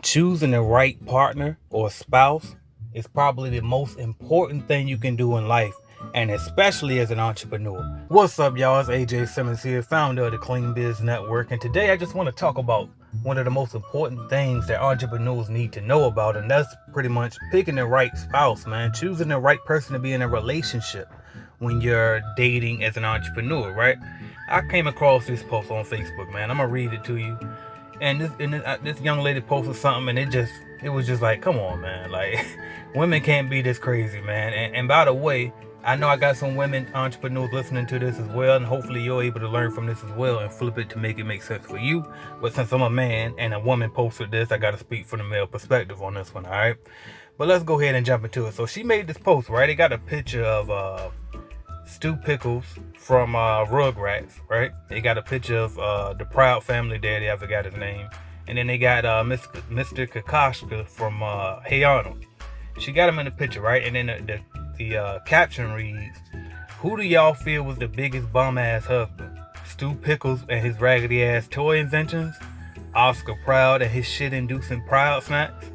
Choosing the right partner or spouse is probably the most important thing you can do in life, and especially as an entrepreneur. What's up, y'all? It's AJ Simmons here, founder of the Clean Biz Network, and today I just want to talk about one of the most important things that entrepreneurs need to know about, and that's pretty much picking the right spouse, man. Choosing the right person to be in a relationship when you're dating as an entrepreneur, right? I came across this post on Facebook, man. I'm gonna read it to you. And this young lady posted something, and it was just like, come on, man, like women can't be this crazy, man. And by the way, I know I got some women entrepreneurs listening to this as well, and hopefully you're able to learn from this as well and flip it to make it make sense for you. But since I'm a man and a woman posted this, I got to speak from the male perspective on this one, all right? But let's go ahead and jump into it. So she made this post, right? It got a picture of Stu Pickles from Rugrats, right? They got a picture of the Proud Family daddy, I forgot his name. And then they got Mr. Kokoschka from Hey Arnold. She got him in the picture, right? And then the caption reads, "Who do y'all feel was the biggest bum-ass husband? Stu Pickles and his raggedy-ass toy inventions? Oscar Proud and his shit-inducing Proud snacks?"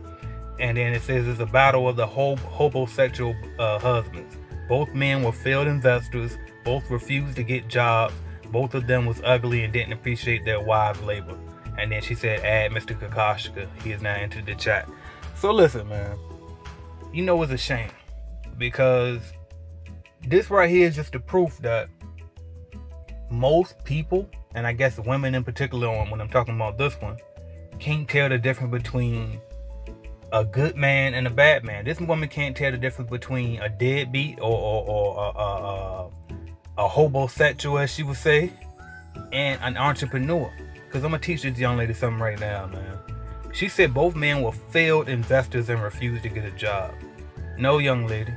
And then it says it's a battle of the homosexual husbands. Both men were failed investors. Both refused to get jobs. Both of them was ugly and didn't appreciate their wives' labor. And then she said, "Add Mr. Kokoschka. He has now entered the chat." So listen, man. You know it's a shame. Because this right here is just the proof that most people, and I guess women in particular when I'm talking about this one, can't tell the difference between a good man and a bad man. This woman can't tell the difference between a deadbeat or a homosexual, as she would say, and an entrepreneur. Because I'm going to teach this young lady something right now, man. She said both men were failed investors and refused to get a job. No, young lady.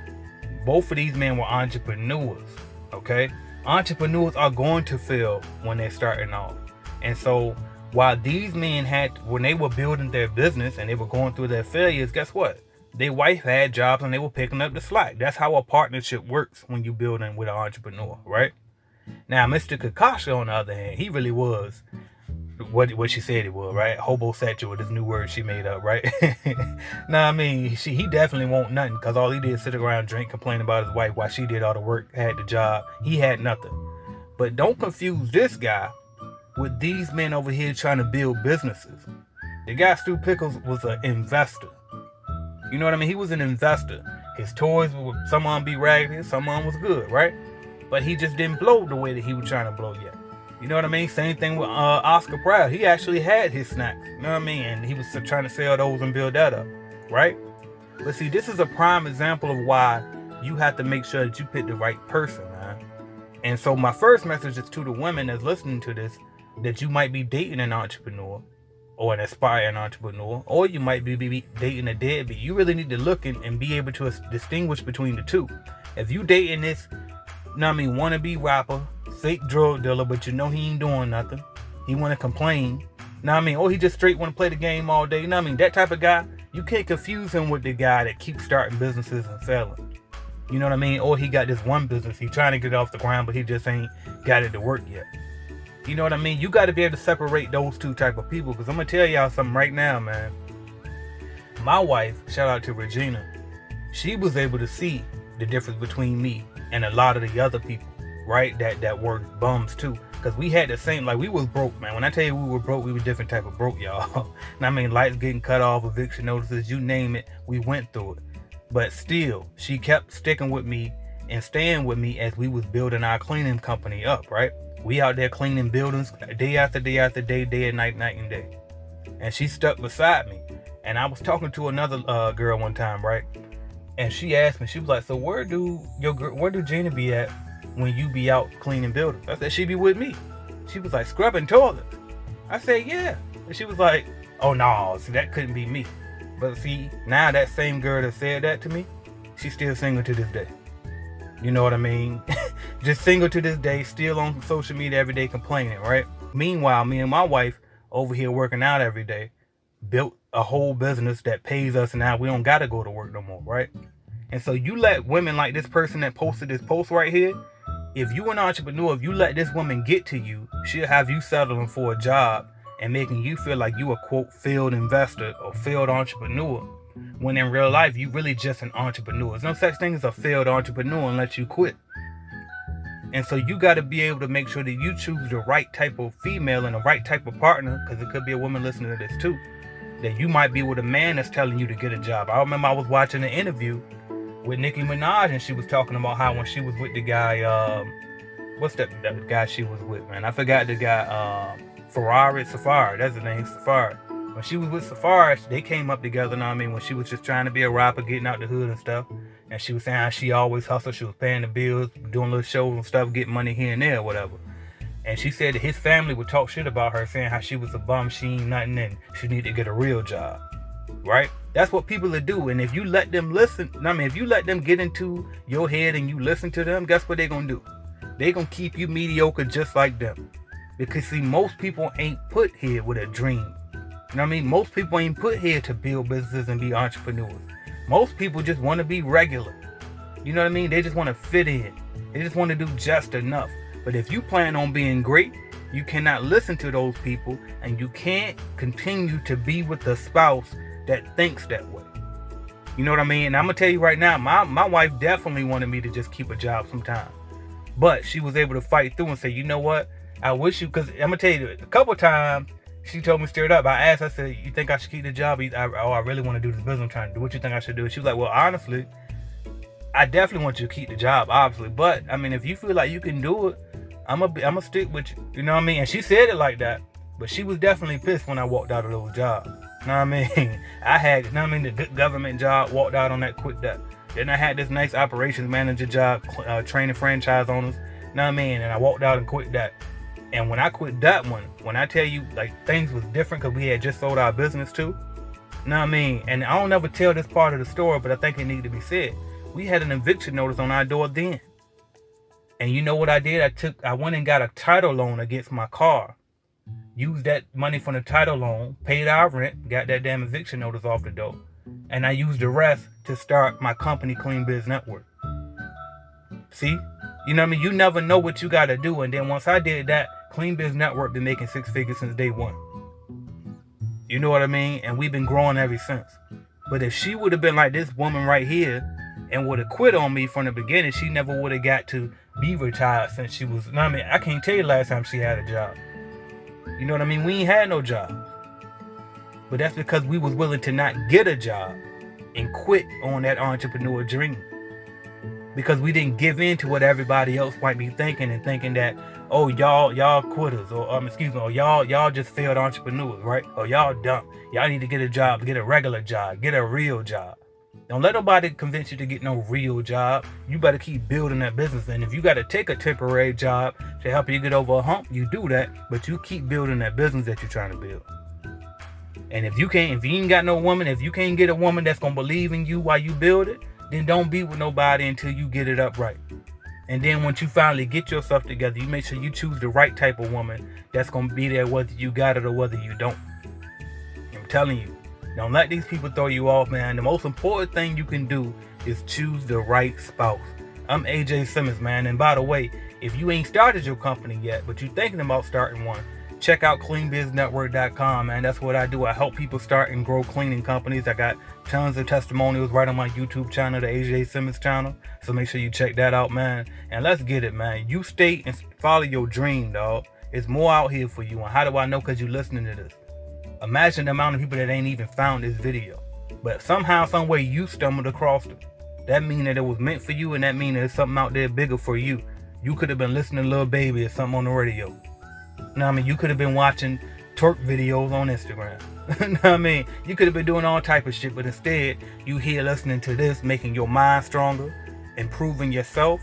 Both of these men were entrepreneurs, okay? Entrepreneurs are going to fail when they're starting off. And so while these men when they were building their business and they were going through their failures, guess what? Their wife had jobs and they were picking up the slack. That's how a partnership works when you're building with an entrepreneur, right? Now, Mr. Kakashi, on the other hand, he really was what she said he was, right? Homosexual, this new word she made up, right? Nah, I mean, he definitely won't nothing, because all he did is sit around, drink, complain about his wife while she did all the work, had the job. He had nothing. But don't confuse this guy with these men over here trying to build businesses. The guy, Stu Pickles, was an investor. You know what I mean? He was an investor. His toys, some of them be raggedy, some of them was good, right? But he just didn't blow the way that he was trying to blow yet. You know what I mean? Same thing with Oscar Proud. He actually had his snacks. You know what I mean? And he was trying to sell those and build that up, right? But see, this is a prime example of why you have to make sure that you pick the right person, man. And so my first message is to the women that's listening to this, that you might be dating an entrepreneur or an aspiring entrepreneur, or you might be dating a deadbeat. You really need to look and be able to distinguish between the two. If you dating this, you know what I mean, wannabe rapper, fake drug dealer, but you know he ain't doing nothing, he want to complain, you know what I mean, or he just straight want to play the game all day, you know what I mean, that type of guy, you can't confuse him with the guy that keeps starting businesses and failing. You know what I mean? Or he got this one business, he trying to get it off the ground, but he just ain't got it to work yet. You know what I mean? You got to be able to separate those two type of people, because I'm going to tell y'all something right now, man. My wife, shout out to Regina, she was able to see the difference between me and a lot of the other people, right, that were bums too. Because we had the same, like, we was broke, man. When I tell you we were broke, we were different type of broke, y'all. And I mean, lights getting cut off, eviction notices, you name it, we went through it. But still, she kept sticking with me and staying with me as we was building our cleaning company up, right? We out there cleaning buildings day after day after day, day and night, night and day. And she stuck beside me. And I was talking to another girl one time, right? And she asked me, she was like, "So where do Gina be at when you be out cleaning buildings?" I said, "She be with me." She was like, "Scrubbing toilets?" I said, "Yeah." And she was like, "Oh no, see, that couldn't be me." But see, now that same girl that said that to me, she's still single to this day. You know what I mean? Just single to this day, still on social media every day complaining, right? Meanwhile, me and my wife over here working out every day, built a whole business that pays us, and now we don't gotta go to work no more, right? And so you let women like this person that posted this post right here, if you an entrepreneur, if you let this woman get to you, she'll have you settling for a job and making you feel like you a quote failed investor or failed entrepreneur, when in real life you really just an entrepreneur. There's no such thing as a failed entrepreneur unless you quit. And so you got to be able to make sure that you choose the right type of female and the right type of partner, because it could be a woman listening to this too, that you might be with a man that's telling you to get a job. I remember I was watching an interview with Nicki Minaj, and she was talking about how when she was with the guy, what's that guy she was with, man? I forgot the guy, Safari, that's his name, Safari. When she was with Safari, they came up together, when she was just trying to be a rapper, getting out the hood and stuff. And she was saying how she always hustled, she was paying the bills, doing little shows and stuff, getting money here and there, whatever. And she said that his family would talk shit about her, saying how she was a bum, she ain't nothing, and she need to get a real job, right? That's what people will do. And if you let them listen, if you let them get into your head and you listen to them, guess what they're gonna do? They're gonna keep you mediocre just like them. Because see, most people ain't put here with a dream. You know what I mean? Most people ain't put here to build businesses and be entrepreneurs. Most people just want to be regular. You know what I mean? They just want to fit in. They just want to do just enough. But if you plan on being great, you cannot listen to those people, and you can't continue to be with the spouse that thinks that way. You know what I mean? And I'm going to tell you right now, my wife definitely wanted me to just keep a job sometime. But she was able to fight through and say, you know what? I wish you, because I'm going to tell you, a couple times, she told me straight up. I asked her, I said, you think I should keep the job? I really want to do this business I'm trying to do. What you think I should do? She was like, well, honestly, I definitely want you to keep the job, obviously. But, if you feel like you can do it, I'm gonna stick with you. You know what I mean? And she said it like that. But she was definitely pissed when I walked out of those jobs. You know what I mean? I had, the good government job, walked out on that, quit that. Then I had this nice operations manager job, training franchise owners. You know what I mean? And I walked out and quit that. And when I quit that one, when I tell you, things was different because we had just sold our business too. You know what I mean? And I don't ever tell this part of the story, but I think it needed to be said. We had an eviction notice on our door then. And you know what I did? I went and got a title loan against my car. Used that money from the title loan, paid our rent, got that damn eviction notice off the door. And I used the rest to start my company, Clean Biz Network. See? You know what I mean? You never know what you got to do. And then once I did that, Clean Biz Network been making 6 figures since day one. You know what I mean? And we've been growing ever since. But if she would have been like this woman right here and would have quit on me from the beginning, she never would have got to be retired since she was, I can't tell you last time she had a job. You know what I mean? We ain't had no job. But that's because we was willing to not get a job and quit on that entrepreneur dream. Because we didn't give in to what everybody else might be thinking, and thinking that, oh, y'all quitters, or y'all just failed entrepreneurs, right? Or y'all dumb. Y'all need to get a job, get a regular job, get a real job. Don't let nobody convince you to get no real job. You better keep building that business. And if you got to take a temporary job to help you get over a hump, you do that. But you keep building that business that you're trying to build. And if you ain't got no woman, if you can't get a woman that's going to believe in you while you build it, then don't be with nobody until you get it up right. And then once you finally get yourself together, you make sure you choose the right type of woman that's going to be there whether you got it or whether you don't. I'm telling you, don't let these people throw you off, man. The most important thing you can do is choose the right spouse. I'm AJ Simmons, man. And by the way, if you ain't started your company yet, but you're thinking about starting one, check out cleanbiznetwork.com, man. That's what I do. I help people start and grow cleaning companies. I got tons of testimonials right on my YouTube channel, the AJ Simmons channel. So make sure you check that out, man. And let's get it, man. You stay and follow your dream, dog. It's more out here for you. And how do I know? Because you're listening to this. Imagine the amount of people that ain't even found this video. But somehow, some way, you stumbled across it. That means that it was meant for you, and that means there's something out there bigger for you. You could have been listening to Lil Baby or something on the radio. You know what I mean? You could have been watching twerk videos on Instagram. You know what I mean? You could have been doing all type of shit, but instead, you here listening to this, making your mind stronger, improving yourself,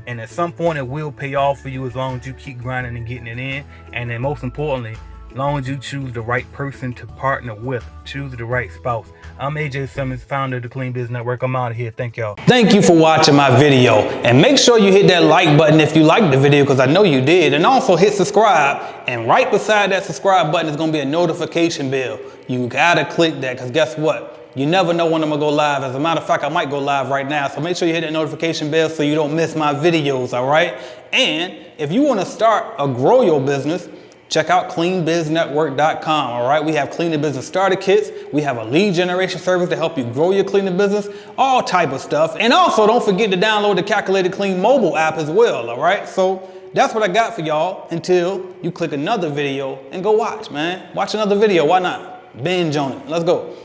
and at some point, it will pay off for you as long as you keep grinding and getting it in. And then most importantly, as long as you choose the right person to partner with, choose the right spouse. I'm AJ Simmons, founder of the Clean Biz Network. I'm out of here. Thank y'all. Thank you for watching my video. And make sure you hit that like button if you liked the video, because I know you did. And also hit subscribe. And right beside that subscribe button is going to be a notification bell. You got to click that, because guess what? You never know when I'm going to go live. As a matter of fact, I might go live right now. So make sure you hit that notification bell so you don't miss my videos, all right? And if you want to start or grow your business, check out cleanbiznetwork.com. All right, we have cleaning business starter kits. We have a lead generation service to help you grow your cleaning business, all type of stuff. And also don't forget to download the Calculated Clean mobile app as well. All right, so that's what I got for y'all until you click another video and go watch, man. Watch another video. Why not? Binge on it. Let's go.